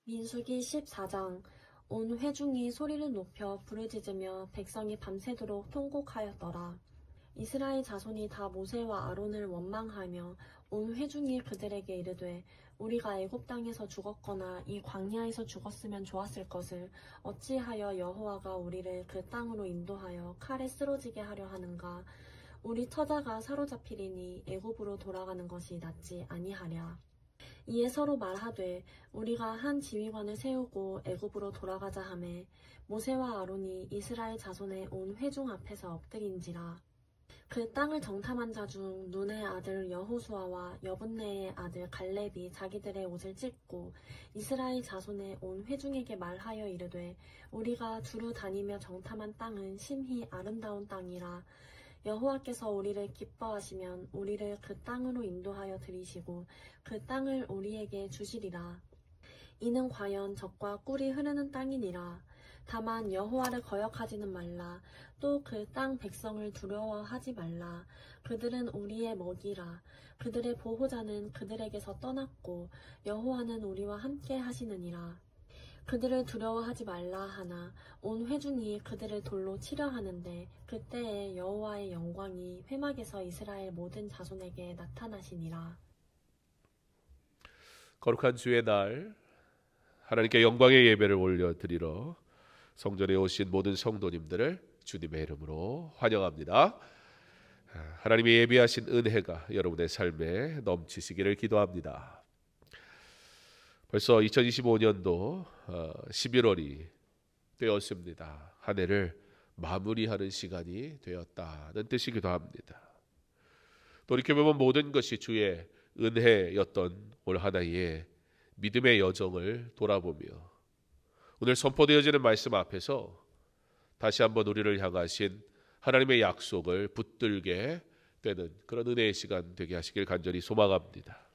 민수기 14장. 온 회중이 소리를 높여 부르짖으며 백성이 밤새도록 통곡하였더라. 이스라엘 자손이 다 모세와 아론을 원망하며 온 회중이 그들에게 이르되 우리가 애굽 땅에서 죽었거나 이 광야에서 죽었으면 좋았을 것을 어찌하여 여호와가 우리를 그 땅으로 인도하여 칼에 쓰러지게 하려 하는가. 우리 처자가 사로잡히리니 애굽으로 돌아가는 것이 낫지 아니하랴. 이에 서로 말하되 우리가 한 지휘관을 세우고 애굽으로 돌아가자 하매 모세와 아론이 이스라엘 자손의 온 회중 앞에서 엎드린지라. 그 땅을 정탐한 자 중 눈의 아들 여호수아와 여분네의 아들 갈렙이 자기들의 옷을 찢고 이스라엘 자손의 온 회중에게 말하여 이르되 우리가 두루 다니며 정탐한 땅은 심히 아름다운 땅이라. 여호와께서 우리를 기뻐하시면 우리를 그 땅으로 인도하여 들이시고 그 땅을 우리에게 주시리라. 이는 과연 젖과 꿀이 흐르는 땅이니라. 다만 여호와를 거역하지는 말라. 또 그 땅 백성을 두려워하지 말라. 그들은 우리의 먹이라. 그들의 보호자는 그들에게서 떠났고 여호와는 우리와 함께 하시느니라. 그들을 두려워하지 말라 하나 온 회중이 그들을 돌로 치려 하는데 그때에 여호와의 영광이 회막에서 이스라엘 모든 자손에게 나타나시니라. 거룩한 주의 날 하나님께 영광의 예배를 올려드리러 성전에 오신 모든 성도님들을 주님의 이름으로 환영합니다. 하나님이 예비하신 은혜가 여러분의 삶에 넘치시기를 기도합니다. 벌써 2025년도 11월이 되었습니다. 한 해를 마무리하는 시간이 되었다는 뜻이기도 합니다. 돌이켜보면 모든 것이 주의 은혜였던 올 한 해의 믿음의 여정을 돌아보며 오늘 선포되어지는 말씀 앞에서 다시 한번 우리를 향하신 하나님의 약속을 붙들게 되는 그런 은혜의 시간 되게 하시길 간절히 소망합니다.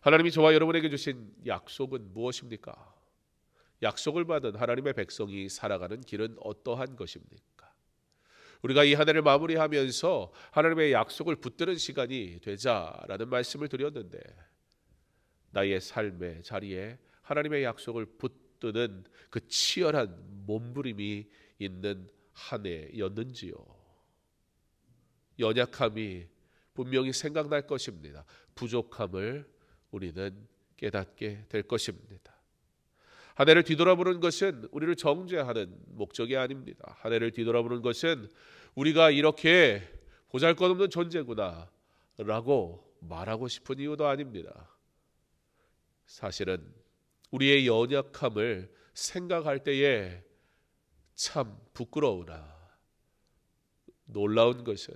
하나님이 저와 여러분에게 주신 약속은 무엇입니까? 약속을 받은 하나님의 백성이 살아가는 길은 어떠한 것입니까? 우리가 이 한 해를 마무리하면서 하나님의 약속을 붙드는 시간이 되자라는 말씀을 드렸는데 나의 삶의 자리에 하나님의 약속을 붙드는 그 치열한 몸부림이 있는 한 해였는지요? 연약함이 분명히 생각날 것입니다. 부족함을 우리는 깨닫게 될 것입니다. 한 해를 뒤돌아보는 것은 우리를 정죄하는 목적이 아닙니다. 한 해를 뒤돌아보는 것은 우리가 이렇게 보잘것없는 존재구나 라고 말하고 싶은 이유도 아닙니다. 사실은 우리의 연약함을 생각할 때에 참 부끄러우나 놀라운 것은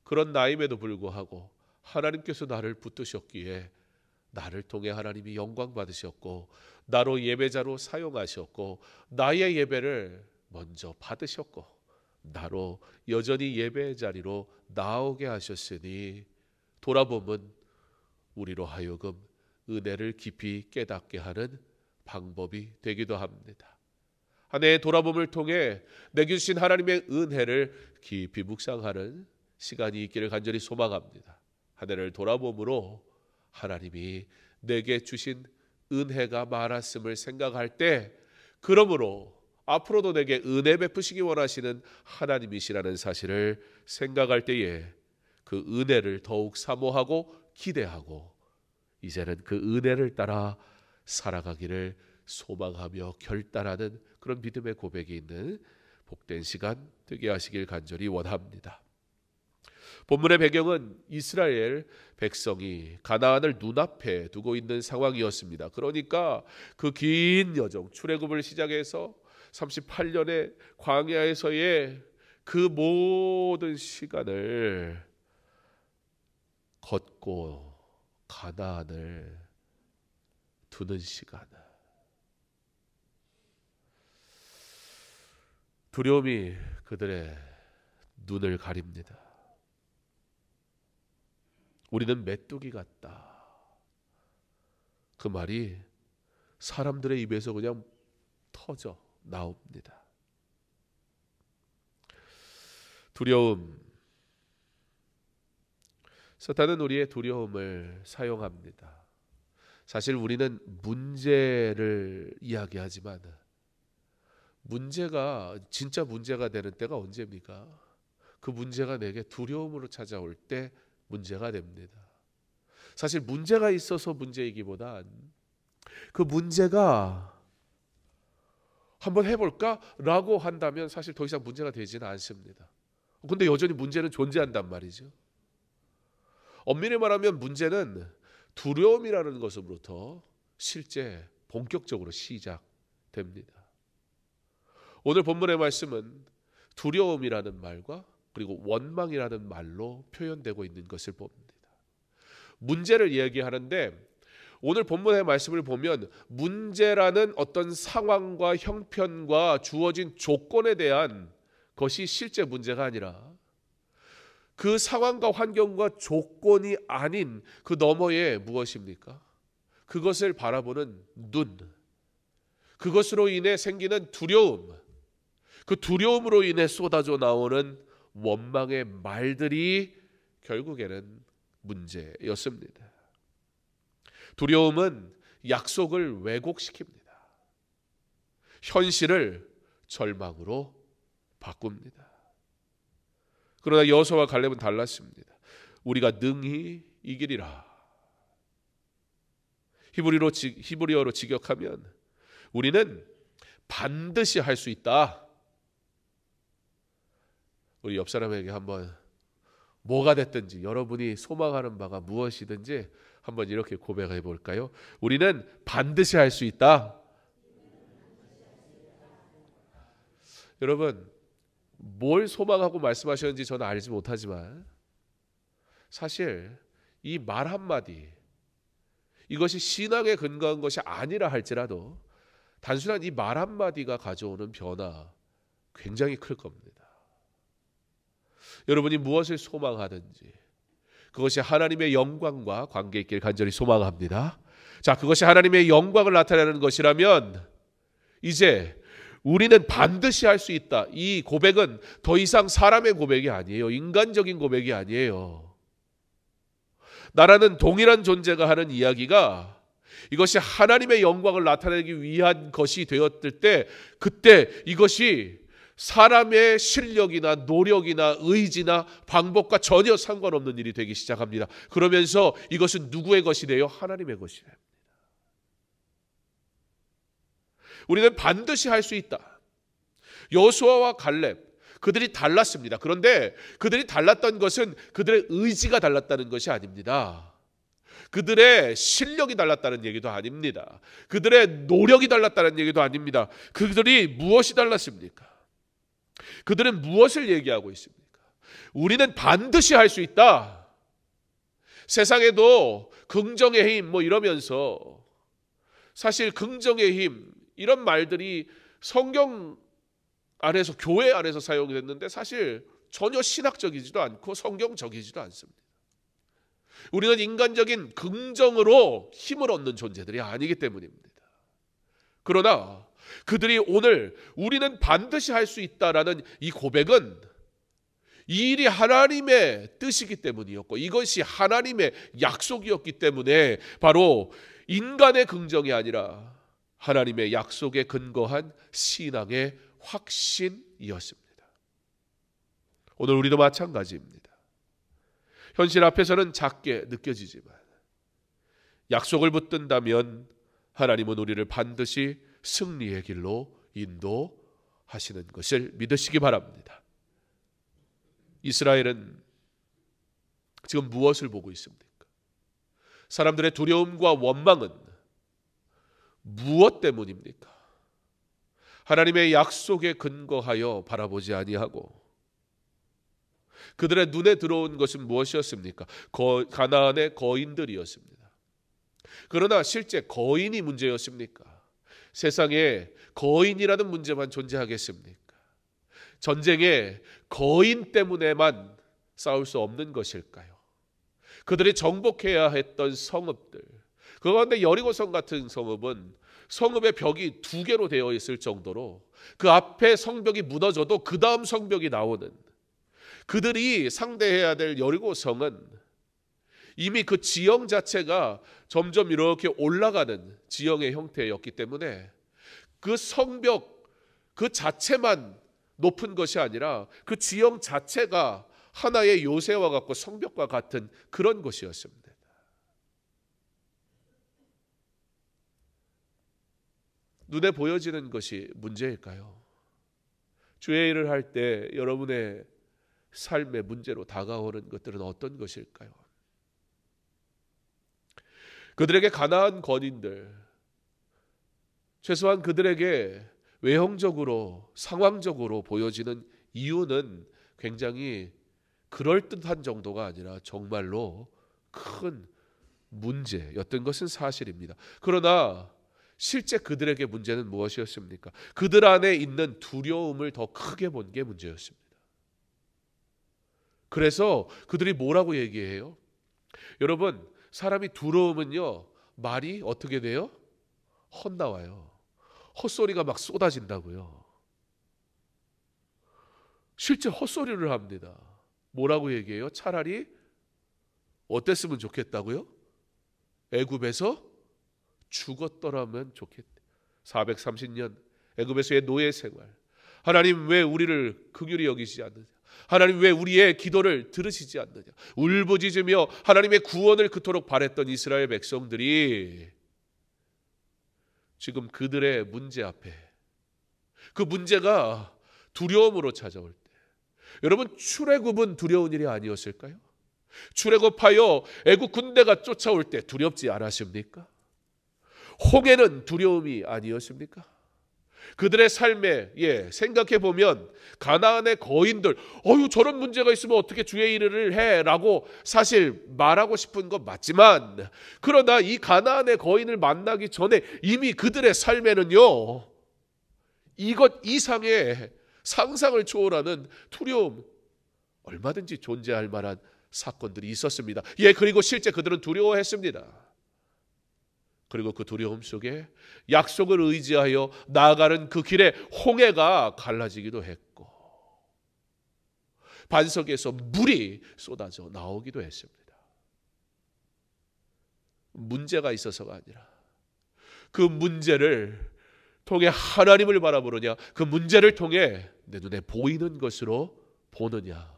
그런 나임에도 불구하고 하나님께서 나를 붙드셨기에 나를 통해 하나님이 영광 받으셨고 나로 예배자로 사용하셨고 나의 예배를 먼저 받으셨고 나로 여전히 예배 자리로 나오게 하셨으니 돌아보면 우리로 하여금 은혜를 깊이 깨닫게 하는 방법이 되기도 합니다. 한 해의 돌아봄을 통해 내게 주신 하나님의 은혜를 깊이 묵상하는 시간이 있기를 간절히 소망합니다. 한 해를 돌아봄으로 하나님이 내게 주신 은혜가 많았음을 생각할 때 그러므로 앞으로도 내게 은혜 베푸시기 원하시는 하나님이시라는 사실을 생각할 때에 그 은혜를 더욱 사모하고 기대하고 이제는 그 은혜를 따라 살아가기를 소망하며 결단하는 그런 믿음의 고백이 있는 복된 시간 되게 하시길 간절히 원합니다. 본문의 배경은 이스라엘 백성이 가나안을 눈앞에 두고 있는 상황이었습니다. 그러니까 그 긴 여정, 출애굽을 시작해서 38년의 광야에서의 그 모든 시간을 걷고 가나안을 두는 시간. 두려움이 그들의 눈을 가립니다. 우리는 메뚜기 같다. 그 말이 사람들의 입에서 그냥 터져 나옵니다. 두려움. 사탄은 우리의 두려움을 사용합니다. 사실 우리는 문제를 이야기하지만 문제가 진짜 문제가 되는 때가 언제입니까? 그 문제가 내게 두려움으로 찾아올 때 문제가 됩니다. 사실 문제가 있어서 문제이기보단 그 문제가 한번 해볼까? 라고 한다면 사실 더 이상 문제가 되지는 않습니다. 근데 여전히 문제는 존재한단 말이죠. 엄밀히 말하면 문제는 두려움이라는 것으로부터 실제 본격적으로 시작됩니다. 오늘 본문의 말씀은 두려움이라는 말과 그리고 원망이라는 말로 표현되고 있는 것을 봅니다. 문제를 얘기하는데 오늘 본문의 말씀을 보면 문제라는 어떤 상황과 형편과 주어진 조건에 대한 것이 실제 문제가 아니라 그 상황과 환경과 조건이 아닌 그 너머에 무엇입니까? 그것을 바라보는 눈, 그것으로 인해 생기는 두려움, 그 두려움으로 인해 쏟아져 나오는 원망의 말들이 결국에는 문제였습니다. 두려움은 약속을 왜곡시킵니다. 현실을 절망으로 바꿉니다. 그러나 여호수아와 갈렙은 달랐습니다. 우리가 능히 이기리라. 히브리어로 직역하면 우리는 반드시 할 수 있다. 우리 옆 사람에게 한번 뭐가 됐든지 여러분이 소망하는 바가 무엇이든지 한번 이렇게 고백해 볼까요? 우리는 반드시 할 수 있다. 여러분, 뭘 소망하고 말씀하셨는지 저는 알지 못하지만 사실 이 말 한마디, 이것이 신앙에 근거한 것이 아니라 할지라도 단순한 이 말 한마디가 가져오는 변화 굉장히 클 겁니다. 여러분이 무엇을 소망하든지 그것이 하나님의 영광과 관계 있길 간절히 소망합니다. 자, 그것이 하나님의 영광을 나타내는 것이라면 이제 우리는 반드시 할 수 있다. 이 고백은 더 이상 사람의 고백이 아니에요. 인간적인 고백이 아니에요. 나라는 동일한 존재가 하는 이야기가 이것이 하나님의 영광을 나타내기 위한 것이 되었을 때 그때 이것이 사람의 실력이나 노력이나 의지나 방법과 전혀 상관없는 일이 되기 시작합니다. 그러면서 이것은 누구의 것이 돼요? 하나님의 것이 됩니다. 우리는 반드시 할 수 있다. 여호수아와 갈렙, 그들이 달랐습니다. 그런데 그들이 달랐던 것은 그들의 의지가 달랐다는 것이 아닙니다. 그들의 실력이 달랐다는 얘기도 아닙니다. 그들의 노력이 달랐다는 얘기도 아닙니다. 그들이 무엇이 달랐습니까? 그들은 무엇을 얘기하고 있습니까? 우리는 반드시 할 수 있다. 세상에도 긍정의 힘 이러면서 사실 긍정의 힘 이런 말들이 성경 안에서 교회 안에서 사용이 됐는데 사실 전혀 신학적이지도 않고 성경적이지도 않습니다. 우리는 인간적인 긍정으로 힘을 얻는 존재들이 아니기 때문입니다. 그러나 그들이 오늘 우리는 반드시 할 수 있다라는 이 고백은 이 일이 하나님의 뜻이기 때문이었고 이것이 하나님의 약속이었기 때문에 바로 인간의 긍정이 아니라 하나님의 약속에 근거한 신앙의 확신이었습니다. 오늘 우리도 마찬가지입니다. 현실 앞에서는 작게 느껴지지만 약속을 붙든다면 하나님은 우리를 반드시 승리의 길로 인도하시는 것을 믿으시기 바랍니다. 이스라엘은 지금 무엇을 보고 있습니까? 사람들의 두려움과 원망은 무엇 때문입니까? 하나님의 약속에 근거하여 바라보지 아니하고 그들의 눈에 들어온 것은 무엇이었습니까? 가나안의 거인들이었습니다. 그러나 실제 거인이 문제였습니까? 세상에 거인이라는 문제만 존재하겠습니까? 전쟁에 거인 때문에만 싸울 수 없는 것일까요? 그들이 정복해야 했던 성읍들, 그 가운데 여리고성 같은 성읍은 성읍의 벽이 2개로 되어 있을 정도로 그 앞에 성벽이 무너져도 그 다음 성벽이 나오는, 그들이 상대해야 될 여리고성은 이미 그 지형 자체가 점점 이렇게 올라가는 지형의 형태였기 때문에 그 성벽 그 자체만 높은 것이 아니라 그 지형 자체가 하나의 요새와 같고 성벽과 같은 그런 것이었습니다. 눈에 보여지는 것이 문제일까요? 주의 일을 할 때 여러분의 삶의 문제로 다가오는 것들은 어떤 것일까요? 그들에게 가나안 거인들, 최소한 그들에게 외형적으로 상황적으로 보여지는 이유는 굉장히 그럴듯한 정도가 아니라 정말로 큰 문제였던 것은 사실입니다. 그러나 실제 그들에게 문제는 무엇이었습니까? 그들 안에 있는 두려움을 더 크게 본 게 문제였습니다. 그래서 그들이 뭐라고 얘기해요? 여러분, 사람이 두려우면요, 말이 어떻게 돼요? 헛나와요. 헛소리가 막 쏟아진다고요. 실제 헛소리를 합니다. 뭐라고 얘기해요? 차라리 어땠으면 좋겠다고요? 애굽에서 죽었더라면 좋겠다. 430년 애굽에서의 노예 생활. 하나님 왜 우리를 긍휼히 여기시지 않느냐? 하나님 왜 우리의 기도를 들으시지 않느냐? 울부짖으며 하나님의 구원을 그토록 바랬던 이스라엘 백성들이 지금 그들의 문제 앞에, 그 문제가 두려움으로 찾아올 때, 여러분, 출애굽은 두려운 일이 아니었을까요? 출애굽하여 애굽 군대가 쫓아올 때 두렵지 않으십니까? 홍해는 두려움이 아니었습니까? 그들의 삶에 생각해 보면 가나안의 거인들, 저런 문제가 있으면 어떻게 주의 일을 해라고 사실 말하고 싶은 건 맞지만, 그러나 이 가나안의 거인을 만나기 전에 이미 그들의 삶에는요, 이것 이상의 상상을 초월하는 두려움, 얼마든지 존재할 만한 사건들이 있었습니다. 그리고 실제 그들은 두려워했습니다. 그리고 그 두려움 속에 약속을 의지하여 나아가는 그 길에 홍해가 갈라지기도 했고, 반석에서 물이 쏟아져 나오기도 했습니다. 문제가 있어서가 아니라 그 문제를 통해 하나님을 바라보느냐, 그 문제를 통해 내 눈에 보이는 것으로 보느냐.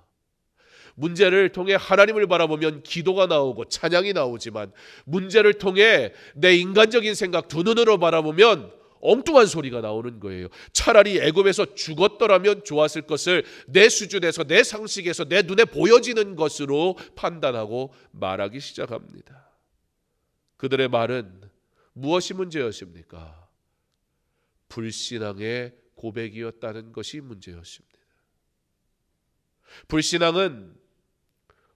문제를 통해 하나님을 바라보면 기도가 나오고 찬양이 나오지만, 문제를 통해 내 인간적인 생각 두 눈으로 바라보면 엉뚱한 소리가 나오는 거예요. 차라리 애굽에서 죽었더라면 좋았을 것을 내 수준에서, 내 상식에서, 내 눈에 보여지는 것으로 판단하고 말하기 시작합니다. 그들의 말은 무엇이 문제였습니까? 불신앙의 고백이었다는 것이 문제였습니다. 불신앙은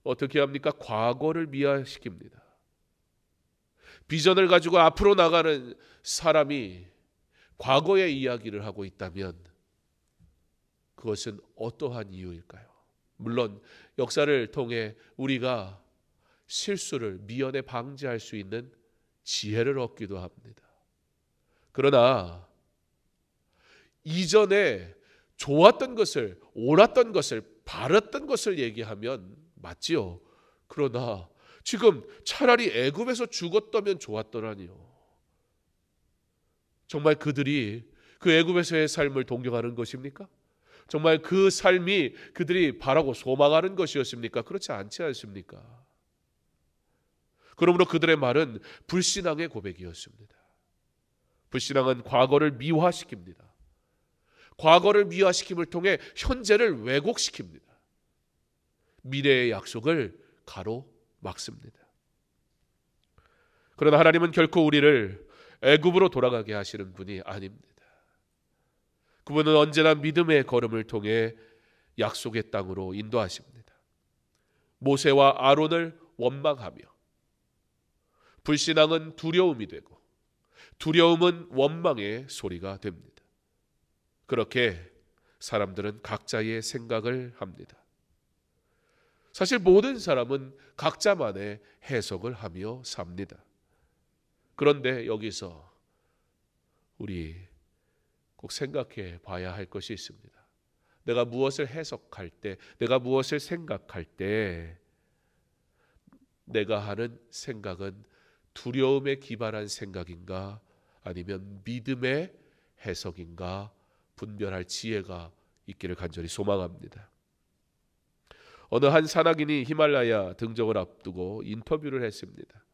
어떻게 합니까? 과거를 미화시킵니다. 비전을 가지고 앞으로 나가는 사람이 과거의 이야기를 하고 있다면 그것은 어떠한 이유일까요? 물론 역사를 통해 우리가 실수를 미연에 방지할 수 있는 지혜를 얻기도 합니다. 그러나 이전에 좋았던 것을, 옳았던 것을, 바랐던 것을 얘기하면 맞지요. 그러나 지금 차라리 애굽에서 죽었다면 좋았더라니요. 정말 그들이 그 애굽에서의 삶을 동경하는 것입니까? 정말 그 삶이 그들이 바라고 소망하는 것이었습니까? 그렇지 않지 않습니까? 그러므로 그들의 말은 불신앙의 고백이었습니다. 불신앙은 과거를 미화시킵니다. 과거를 미화시킴을 통해 현재를 왜곡시킵니다. 미래의 약속을 가로막습니다. 그러나 하나님은 결코 우리를 애굽으로 돌아가게 하시는 분이 아닙니다. 그분은 언제나 믿음의 걸음을 통해 약속의 땅으로 인도하십니다. 모세와 아론을 원망하며, 불신앙은 두려움이 되고 두려움은 원망의 소리가 됩니다. 그렇게 사람들은 각자의 생각을 합니다. 사실 모든 사람은 각자만의 해석을 하며 삽니다. 그런데 여기서 우리 꼭 생각해 봐야 할 것이 있습니다. 내가 무엇을 해석할 때, 내가 무엇을 생각할 때 내가 하는 생각은 두려움에 기반한 생각인가 아니면 믿음의 해석인가 분별할 지혜가 있기를 간절히 소망합니다. 어느 한 산악인이 히말라야 등정을 앞두고 인터뷰를 했습니다.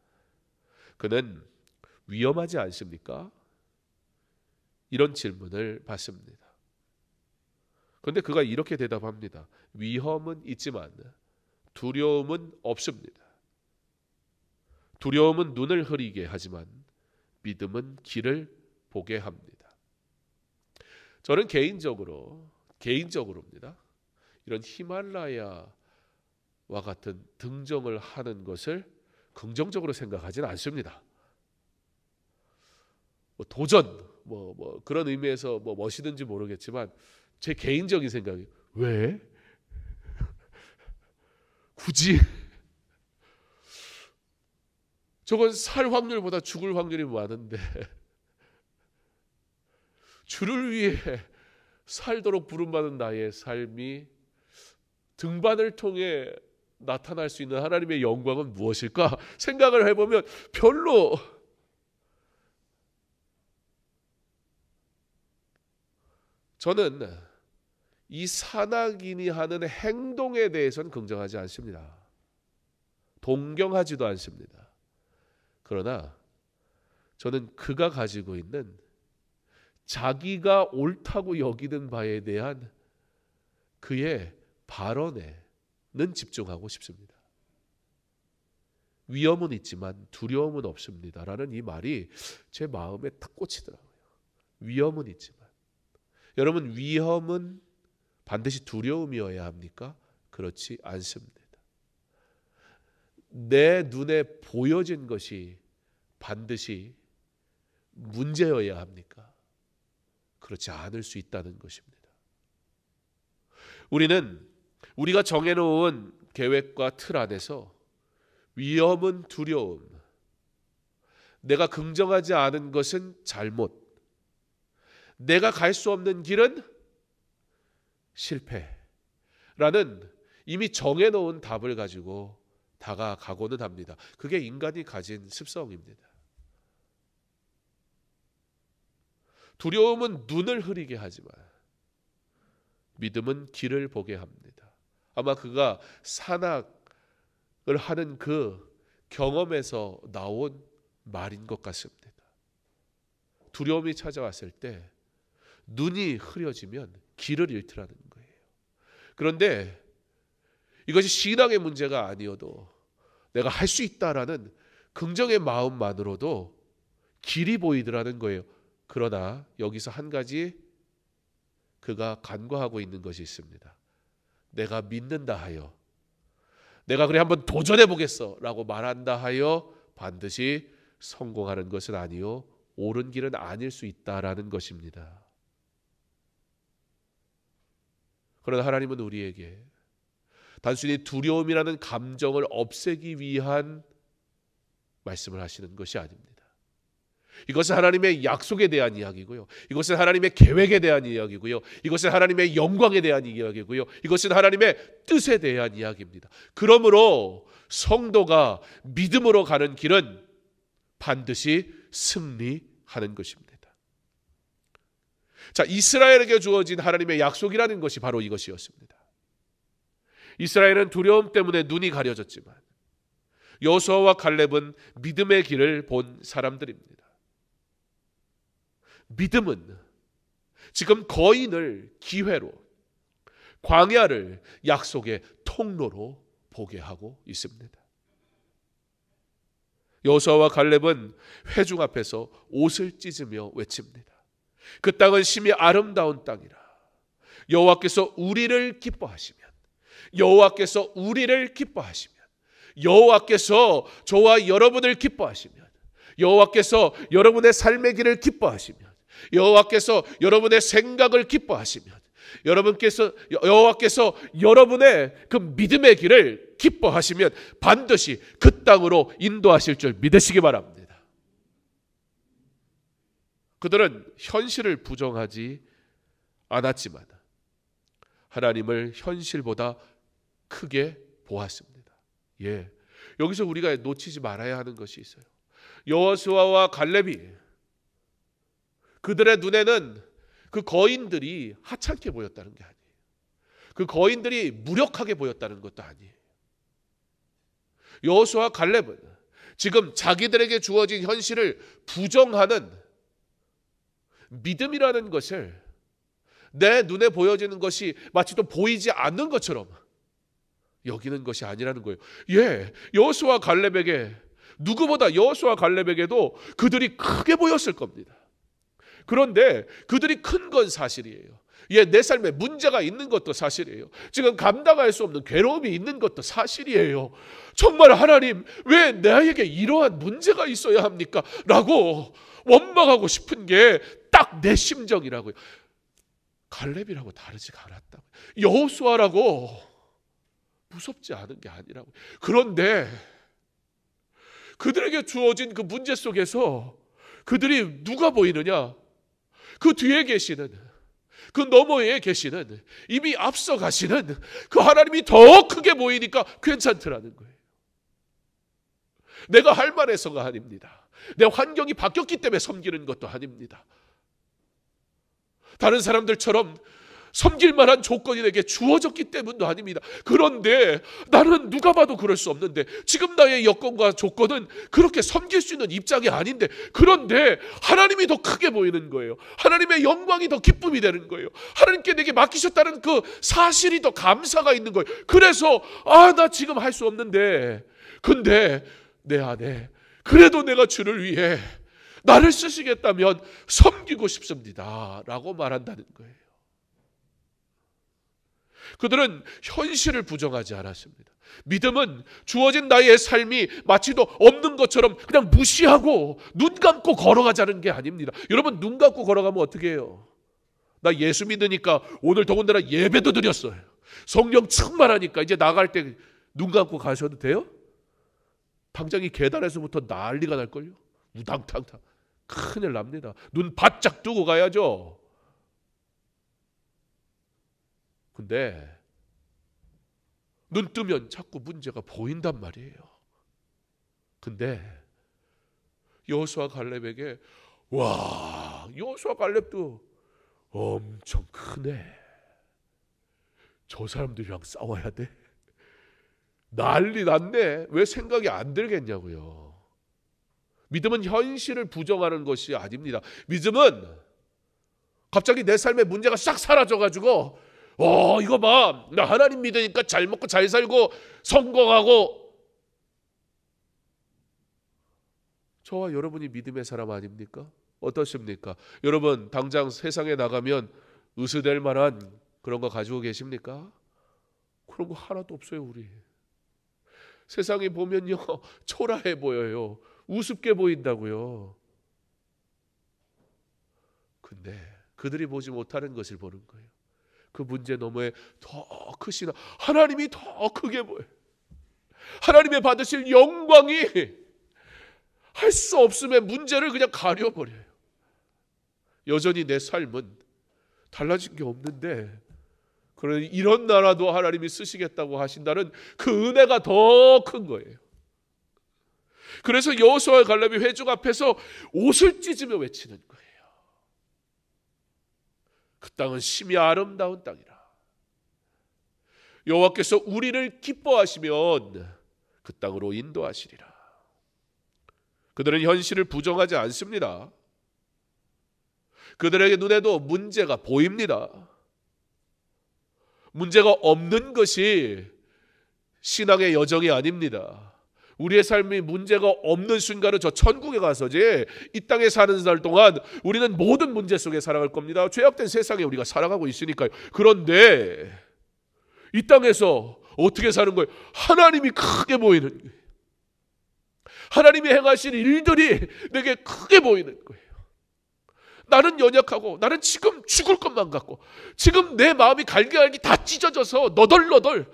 그는 위험하지 않습니까? 이런 질문을 받습니다. 그런데 그가 이렇게 대답합니다. 위험은 있지만 두려움은 없습니다. 두려움은 눈을 흐리게 하지만 믿음은 길을 보게 합니다. 저는 개인적으로입니다. 이런 히말라야와 같은 등정을 하는 것을 긍정적으로 생각하지는 않습니다. 도전 그런 의미에서 멋이든지 모르겠지만 제 개인적인 생각이 왜? 굳이? 저건 살 확률보다 죽을 확률이 많은데 주를 위해 살도록 부름받은 나의 삶이 등반을 통해 나타날 수 있는 하나님의 영광은 무엇일까 생각을 해보면 별로 저는 이 산악인이 하는 행동에 대해서는 긍정하지 않습니다. 동경하지도 않습니다. 그러나 저는 그가 가지고 있는 자기가 옳다고 여기는 바에 대한 그의 발언에는 집중하고 싶습니다. 위험은 있지만 두려움은 없습니다라는 이 말이 제 마음에 탁 꽂히더라고요. 위험은 있지만 여러분 위험은 반드시 두려움이어야 합니까? 그렇지 않습니다. 내 눈에 보여진 것이 반드시 문제여야 합니까? 그렇지 않을 수 있다는 것입니다. 우리는 우리가 정해놓은 계획과 틀 안에서 위험은 두려움, 내가 긍정하지 않은 것은 잘못, 내가 갈 수 없는 길은 실패라는 이미 정해놓은 답을 가지고 다가가고는 합니다. 그게 인간이 가진 습성입니다. 두려움은 눈을 흐리게 하지만 믿음은 길을 보게 합니다. 아마 그가 산악을 하는 그 경험에서 나온 말인 것 같습니다. 두려움이 찾아왔을 때 눈이 흐려지면 길을 잃더라는 거예요. 그런데 이것이 신앙의 문제가 아니어도 내가 할 수 있다라는 긍정의 마음만으로도 길이 보이더라는 거예요. 그러나 여기서 한 가지 그가 간과하고 있는 것이 있습니다. 내가 믿는다 하여, 내가 그래 한번 도전해 보겠어 라고 말한다 하여 반드시 성공하는 것은 아니요 옳은 길은 아닐 수 있다라는 것입니다. 그러나 하나님은 우리에게 단순히 두려움이라는 감정을 없애기 위한 말씀을 하시는 것이 아닙니다. 이것은 하나님의 약속에 대한 이야기고요. 이것은 하나님의 계획에 대한 이야기고요. 이것은 하나님의 영광에 대한 이야기고요. 이것은 하나님의 뜻에 대한 이야기입니다. 그러므로 성도가 믿음으로 가는 길은 반드시 승리하는 것입니다. 자, 이스라엘에게 주어진 하나님의 약속이라는 것이 바로 이것이었습니다. 이스라엘은 두려움 때문에 눈이 가려졌지만 여호수아와 갈렙은 믿음의 길을 본 사람들입니다. 믿음은 지금 거인을 기회로, 광야를 약속의 통로로 보게 하고 있습니다. 여호수아와 갈렙은 회중 앞에서 옷을 찢으며 외칩니다. 그 땅은 심히 아름다운 땅이라. 여호와께서 우리를 기뻐하시면, 여호와께서 우리를 기뻐하시면, 여호와께서 저와 여러분을 기뻐하시면, 여호와께서 여러분의 삶의 길을 기뻐하시면, 여호와께서 여러분의 생각을 기뻐하시면, 여호와께서 여러분의 그 믿음의 길을 기뻐하시면 반드시 그 땅으로 인도하실 줄 믿으시기 바랍니다. 그들은 현실을 부정하지 않았지만 하나님을 현실보다 크게 보았습니다. 여기서 우리가 놓치지 말아야 하는 것이 있어요. 여호수아와 갈렙이 그들의 눈에는 그 거인들이 하찮게 보였다는 게 아니에요. 그 거인들이 무력하게 보였다는 것도 아니에요. 여호수아와 갈렙은 지금 자기들에게 주어진 현실을 부정하는 믿음이라는 것을 내 눈에 보여지는 것이 마치 또 보이지 않는 것처럼 여기는 것이 아니라는 거예요. 여호수아와 갈렙에게 누구보다 여호수아와 갈렙에게도 그들이 크게 보였을 겁니다. 그런데 그들이 큰 건 사실이에요. 내 삶에 문제가 있는 것도 사실이에요. 지금 감당할 수 없는 괴로움이 있는 것도 사실이에요. 정말 하나님, 왜 나에게 이러한 문제가 있어야 합니까? 라고 원망하고 싶은 게 딱 내 심정이라고요. 갈렙이라고 다르지가 않았다고. 여호수아라고 무섭지 않은 게 아니라고. 그런데 그들에게 주어진 그 문제 속에서 그들이 누가 보이느냐? 그 뒤에 계시는, 그 너머에 계시는, 이미 앞서 가시는 그 하나님이 더 크게 보이니까 괜찮더라는 거예요. 내가 할 만해서가 아닙니다. 내 환경이 바뀌었기 때문에 섬기는 것도 아닙니다. 다른 사람들처럼 섬길 만한 조건이 내게 주어졌기 때문도 아닙니다. 그런데 나는 누가 봐도 그럴 수 없는데, 지금 나의 여건과 조건은 그렇게 섬길 수 있는 입장이 아닌데, 그런데 하나님이 더 크게 보이는 거예요. 하나님의 영광이 더 기쁨이 되는 거예요. 하나님께 내게 맡기셨다는 그 사실이 더 감사가 있는 거예요. 그래서 나 지금 할 수 없는데, 근데 내 안에 그래도 내가 주를 위해 나를 쓰시겠다면 섬기고 싶습니다 라고 말한다는 거예요. 그들은 현실을 부정하지 않았습니다. 믿음은 주어진 나의 삶이 마치도 없는 것처럼 그냥 무시하고 눈 감고 걸어가자는 게 아닙니다. 여러분, 눈 감고 걸어가면 어떻게 해요? 나 예수 믿으니까 오늘 더군다나 예배도 드렸어요. 성령 충만하니까 이제 나갈 때 눈 감고 가셔도 돼요? 당장 이 계단에서부터 난리가 날걸요. 우당탕탕 큰일 납니다. 눈 바짝 뜨고 가야죠. 근데 눈 뜨면 자꾸 문제가 보인단 말이에요. 근데 여호수아 갈렙에게 여호수아 갈렙도 엄청 크네. 저 사람들이랑 싸워야 돼? 난리 났네. 왜 생각이 안 들겠냐고요. 믿음은 현실을 부정하는 것이 아닙니다. 믿음은 갑자기 내 삶의 문제가 싹 사라져가지고 이거 봐, 나 하나님 믿으니까 잘 먹고 잘 살고 성공하고. 저와 여러분이 믿음의 사람 아닙니까? 어떠십니까? 여러분, 당장 세상에 나가면 으스댈 만한 그런 거 가지고 계십니까? 그런 거 하나도 없어요. 우리 세상에 보면요, 초라해 보여요. 우습게 보인다고요. 근데 그들이 보지 못하는 것을 보는 거예요. 그 문제 너머에 더 크시나 하나님이 더 크게 보여요. 하나님의 받으실 영광이 할 수 없음의 문제를 그냥 가려버려요. 여전히 내 삶은 달라진 게 없는데, 그러니 이런 나라도 하나님이 쓰시겠다고 하신다는 그 은혜가 더 큰 거예요. 그래서 여호수아와 갈렙이 회중 앞에서 옷을 찢으며 외치는 거예요. 그 땅은 심히 아름다운 땅이라. 여호와께서 우리를 기뻐하시면 그 땅으로 인도하시리라. 그들은 현실을 부정하지 않습니다. 그들에게 눈에도 문제가 보입니다. 문제가 없는 것이 신앙의 여정이 아닙니다. 우리의 삶이 문제가 없는 순간은 저 천국에 가서지, 이 땅에 사는 날 동안 우리는 모든 문제 속에 살아갈 겁니다. 죄악된 세상에 우리가 살아가고 있으니까요. 그런데 이 땅에서 어떻게 사는 거예요? 하나님이 크게 보이는 거예요. 하나님이 행하신 일들이 내게 크게 보이는 거예요. 나는 연약하고, 나는 지금 죽을 것만 같고, 지금 내 마음이 갈기갈기 다 찢어져서 너덜너덜,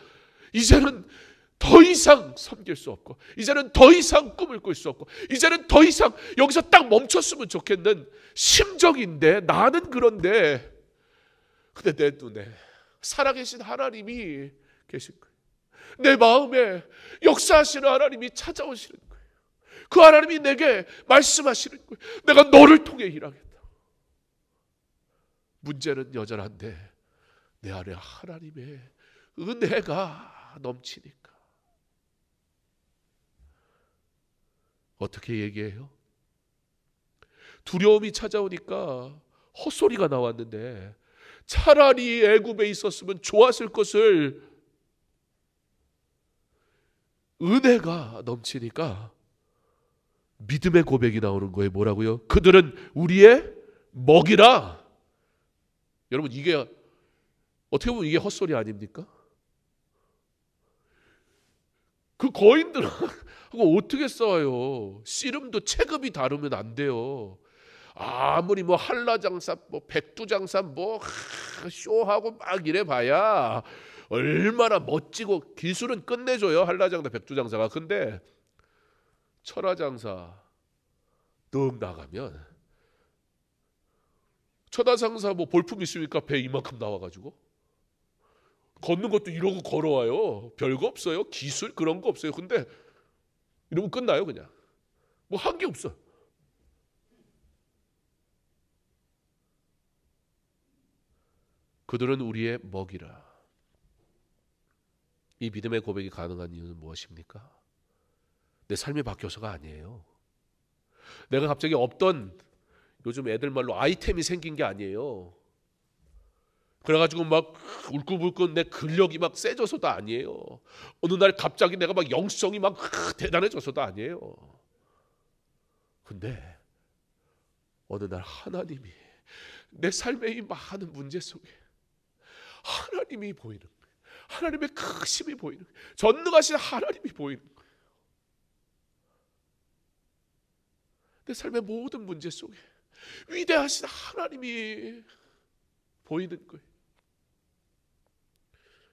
이제는 더 이상 섬길 수 없고, 이제는 더 이상 꿈을 꿀 수 없고, 이제는 더 이상 여기서 딱 멈췄으면 좋겠는 심정인데, 나는 그런데, 근데 내 눈에 살아계신 하나님이 계신 거예요. 내 마음에 역사하시는 하나님이 찾아오시는 거예요. 그 하나님이 내게 말씀하시는 거예요. 내가 너를 통해 일하겠다. 문제는 여전한데 내 안에 하나님의 은혜가 넘치니까. 어떻게 얘기해요? 두려움이 찾아오니까 헛소리가 나왔는데 차라리 애굽에 있었으면 좋았을 것을 은혜가 넘치니까 믿음의 고백이 나오는 거예요. 뭐라고요? 그들은 우리의 먹이라. 여러분, 이게 어떻게 보면 이게 헛소리 아닙니까? 그 거인들하고 어떻게 싸워요? 씨름도 체급이 다르면 안 돼요. 아무리 뭐 한라장사, 뭐 백두장사, 뭐 쇼하고 막 이래 봐야 얼마나 멋지고 기술은 끝내줘요. 한라장사, 백두장사가. 근데 천하장사 뚝 나가면, 천하장사 뭐 볼품 있습니까? 배 이만큼 나와가지고 걷는 것도 이러고 걸어와요. 별거 없어요. 기술 그런 거 없어요. 근데 이러면 끝나요. 그냥 뭐 한 게 없어. 그들은 우리의 먹이라. 이 믿음의 고백이 가능한 이유는 무엇입니까? 내 삶이 바뀌어서가 아니에요. 내가 갑자기 없던, 요즘 애들 말로 아이템이 생긴 게 아니에요. 그래가지고 막 울긋불긋 내 근력이 막 세져서도 아니에요. 어느 날 갑자기 내가 막 영성이 막 대단해져서도 아니에요. 근데 어느 날 하나님이 내 삶의 이 많은 문제 속에 하나님이 보이는 거예요. 하나님의 크심이 보이는 거예요. 전능하신 하나님이 보이는 거예요. 내 삶의 모든 문제 속에 위대하신 하나님이 보이는 거예요.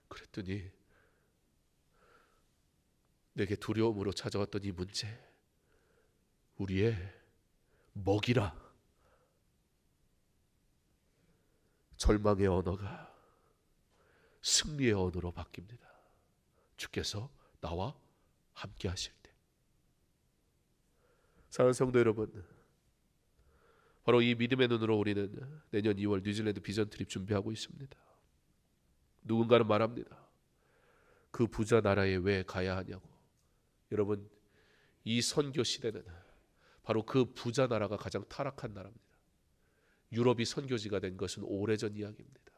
그랬더니 내게 두려움으로 찾아왔던 이 문제, 우리의 먹이라. 절망의 언어가 승리의 언어로 바뀝니다. 주께서 나와 함께 하실 때. 사랑하는 성도 여러분, 바로 이 믿음의 눈으로 우리는 내년 2월 뉴질랜드 비전 트립 준비하고 있습니다. 누군가는 말합니다. 그 부자 나라에 왜 가야 하냐고. 여러분, 이 선교 시대는 바로 그 부자 나라가 가장 타락한 나라입니다. 유럽이 선교지가 된 것은 오래전 이야기입니다.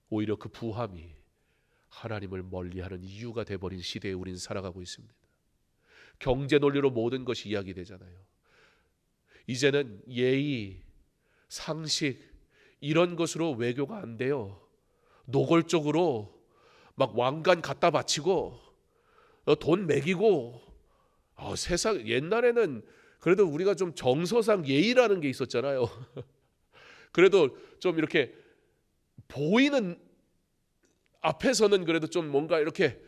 오히려 그 부함이 하나님을 멀리하는 이유가 돼버린 시대에 우리는 살아가고 있습니다. 경제 논리로 모든 것이 이야기되잖아요. 이제는 예의, 상식 이런 것으로 외교가 안 돼요. 노골적으로 막 왕관 갖다 바치고 돈 매기고, 세상 옛날에는 그래도 우리가 좀 정서상 예의라는 게 있었잖아요. 그래도 좀 이렇게 보이는 앞에서는 그래도 좀 뭔가 이렇게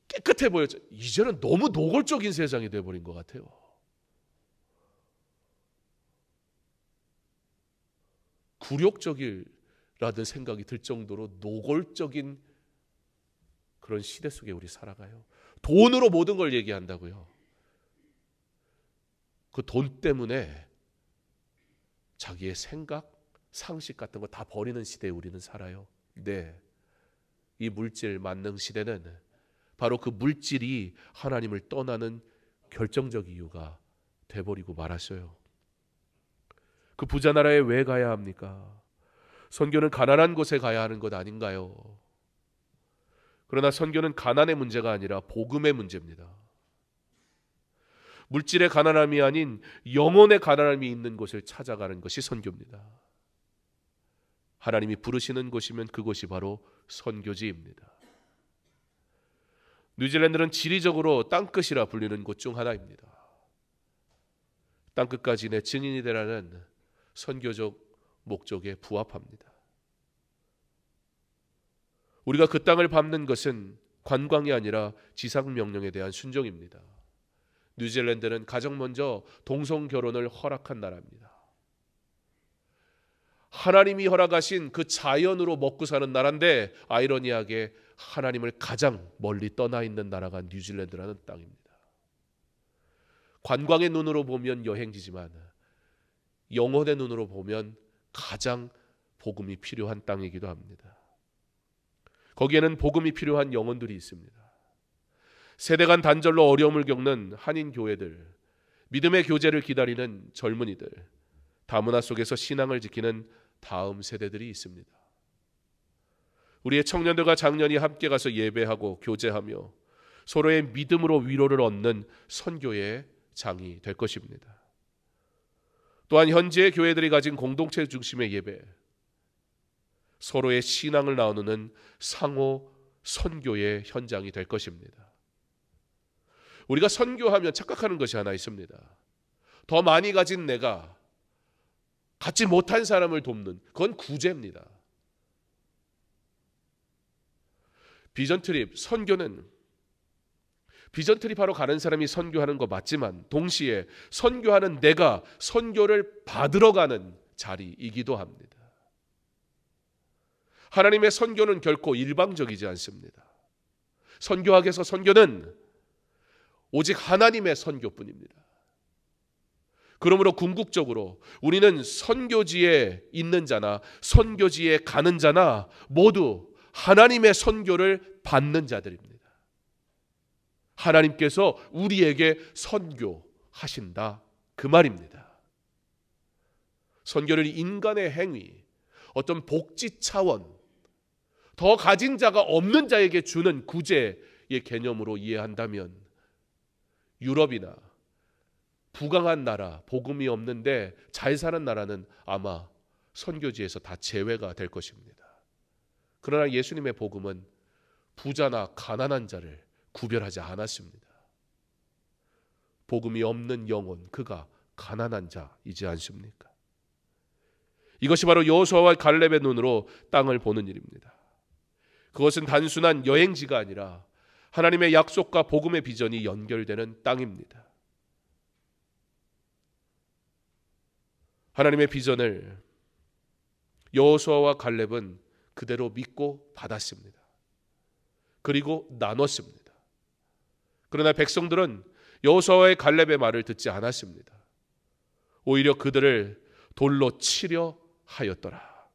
깨끗해 보였죠. 이제는 너무 노골적인 세상이 돼버린 것 같아요. 굴욕적이라는 생각이 들 정도로 노골적인 그런 시대 속에 우리 살아가요. 돈으로 모든 걸 얘기한다고요. 그 돈 때문에 자기의 생각, 상식 같은 거 다 버리는 시대에 우리는 살아요. 네, 이 물질 만능 시대는 바로 그 물질이 하나님을 떠나는 결정적 이유가 돼버리고 말았어요. 그 부자 나라에 왜 가야 합니까? 선교는 가난한 곳에 가야 하는 것 아닌가요? 그러나 선교는 가난의 문제가 아니라 복음의 문제입니다. 물질의 가난함이 아닌 영혼의 가난함이 있는 곳을 찾아가는 것이 선교입니다. 하나님이 부르시는 곳이면 그곳이 바로 선교지입니다. 뉴질랜드는 지리적으로 땅끝이라 불리는 곳 중 하나입니다. 땅끝까지 내 증인이 되라는 선교적 목적에 부합합니다. 우리가 그 땅을 밟는 것은 관광이 아니라 지상 명령에 대한 순종입니다. 뉴질랜드는 가장 먼저 동성 결혼을 허락한 나라입니다. 하나님이 허락하신 그 자연으로 먹고 사는 나라인데 아이러니하게 하나님을 가장 멀리 떠나 있는 나라가 뉴질랜드라는 땅입니다. 관광의 눈으로 보면 여행지지만 영혼의 눈으로 보면 가장 복음이 필요한 땅이기도 합니다. 거기에는 복음이 필요한 영혼들이 있습니다. 세대 간 단절로 어려움을 겪는 한인 교회들, 믿음의 교제를 기다리는 젊은이들, 다문화 속에서 신앙을 지키는 다음 세대들이 있습니다. 우리의 청년들과 장년이 함께 가서 예배하고 교제하며 서로의 믿음으로 위로를 얻는 선교의 장이 될 것입니다. 또한 현지의 교회들이 가진 공동체 중심의 예배, 서로의 신앙을 나누는 상호 선교의 현장이 될 것입니다. 우리가 선교하면 착각하는 것이 하나 있습니다. 더 많이 가진 내가 갖지 못한 사람을 돕는, 그건 구제입니다. 비전 트립, 선교는 비전 트립하러 가는 사람이 선교하는 거 맞지만 동시에 선교하는 내가 선교를 받으러 가는 자리이기도 합니다. 하나님의 선교는 결코 일방적이지 않습니다. 선교학에서 선교는 오직 하나님의 선교뿐입니다. 그러므로 궁극적으로 우리는 선교지에 있는 자나 선교지에 가는 자나 모두 하나님의 선교를 받는 자들입니다. 하나님께서 우리에게 선교하신다, 그 말입니다. 선교를 인간의 행위, 어떤 복지 차원, 더 가진 자가 없는 자에게 주는 구제의 개념으로 이해한다면 유럽이나 부강한 나라, 복음이 없는데 잘 사는 나라는 아마 선교지에서 다 제외가 될 것입니다. 그러나 예수님의 복음은 부자나 가난한 자를 구별하지 않았습니다. 복음이 없는 영혼, 그가 가난한 자이지 않습니까? 이것이 바로 여호수아와 갈렙의 눈으로 땅을 보는 일입니다. 그것은 단순한 여행지가 아니라 하나님의 약속과 복음의 비전이 연결되는 땅입니다. 하나님의 비전을 여호수아와 갈렙은 그대로 믿고 받았습니다. 그리고 나눴습니다. 그러나 백성들은 여호수아와의 갈렙의 말을 듣지 않았습니다. 오히려 그들을 돌로 치려 하였더라.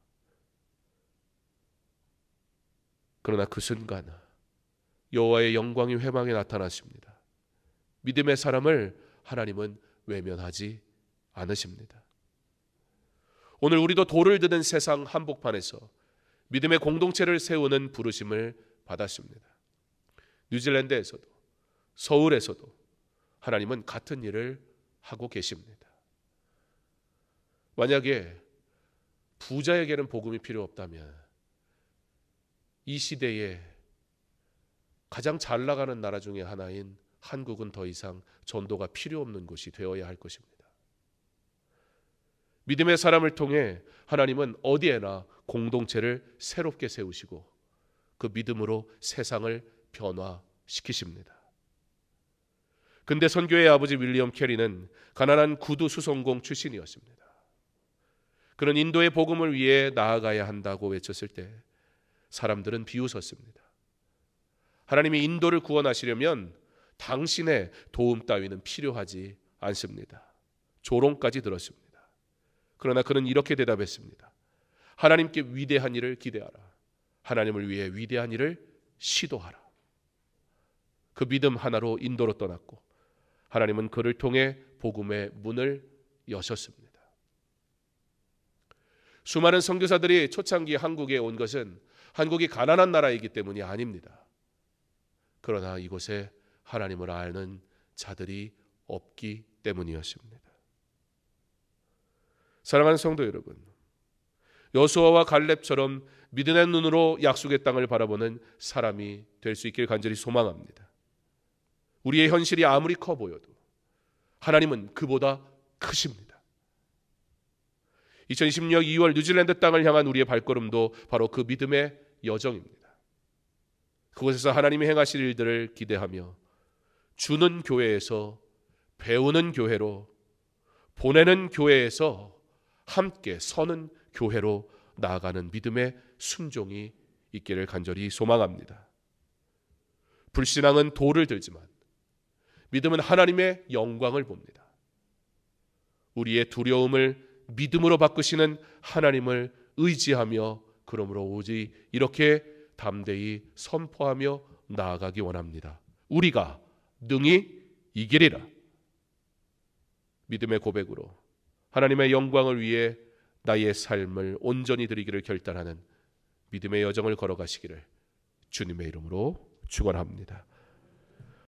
그러나 그 순간 여호와의 영광이 회망에 나타났습니다. 믿음의 사람을 하나님은 외면하지 않으십니다. 오늘 우리도 돌을 드는 세상 한복판에서 믿음의 공동체를 세우는 부르심을 받았습니다. 뉴질랜드에서도 서울에서도 하나님은 같은 일을 하고 계십니다. 만약에 부자에게는 복음이 필요 없다면 이 시대에 가장 잘 나가는 나라 중에 하나인 한국은 더 이상 전도가 필요 없는 곳이 되어야 할 것입니다. 믿음의 사람을 통해 하나님은 어디에나 공동체를 새롭게 세우시고 그 믿음으로 세상을 변화시키십니다. 근대 선교의 아버지 윌리엄 캐리는 가난한 구두 수송공 출신이었습니다. 그는 인도의 복음을 위해 나아가야 한다고 외쳤을 때 사람들은 비웃었습니다. 하나님이 인도를 구원하시려면 당신의 도움 따위는 필요하지 않습니다. 조롱까지 들었습니다. 그러나 그는 이렇게 대답했습니다. 하나님께 위대한 일을 기대하라. 하나님을 위해 위대한 일을 시도하라. 그 믿음 하나로 인도로 떠났고 하나님은 그를 통해 복음의 문을 여셨습니다. 수많은 선교사들이 초창기 한국에 온 것은 한국이 가난한 나라이기 때문이 아닙니다. 그러나 이곳에 하나님을 아는 자들이 없기 때문이었습니다. 사랑하는 성도 여러분, 여호수아와 갈렙처럼 믿음의 눈으로 약속의 땅을 바라보는 사람이 될 수 있길 간절히 소망합니다. 우리의 현실이 아무리 커 보여도 하나님은 그보다 크십니다. 2020년 2월 뉴질랜드 땅을 향한 우리의 발걸음도 바로 그 믿음의 여정입니다. 그곳에서 하나님이 행하실 일들을 기대하며 주는 교회에서 배우는 교회로, 보내는 교회에서 함께 서는 교회로 나아가는 믿음의 순종이 있기를 간절히 소망합니다. 불신앙은 돌을 들지만 믿음은 하나님의 영광을 봅니다. 우리의 두려움을 믿음으로 바꾸시는 하나님을 의지하며 그러므로 오직 이렇게 담대히 선포하며 나아가기 원합니다. 우리가 능히 이기리라. 믿음의 고백으로 하나님의 영광을 위해 나의 삶을 온전히 드리기를 결단하는 믿음의 여정을 걸어가시기를 주님의 이름으로 축원합니다.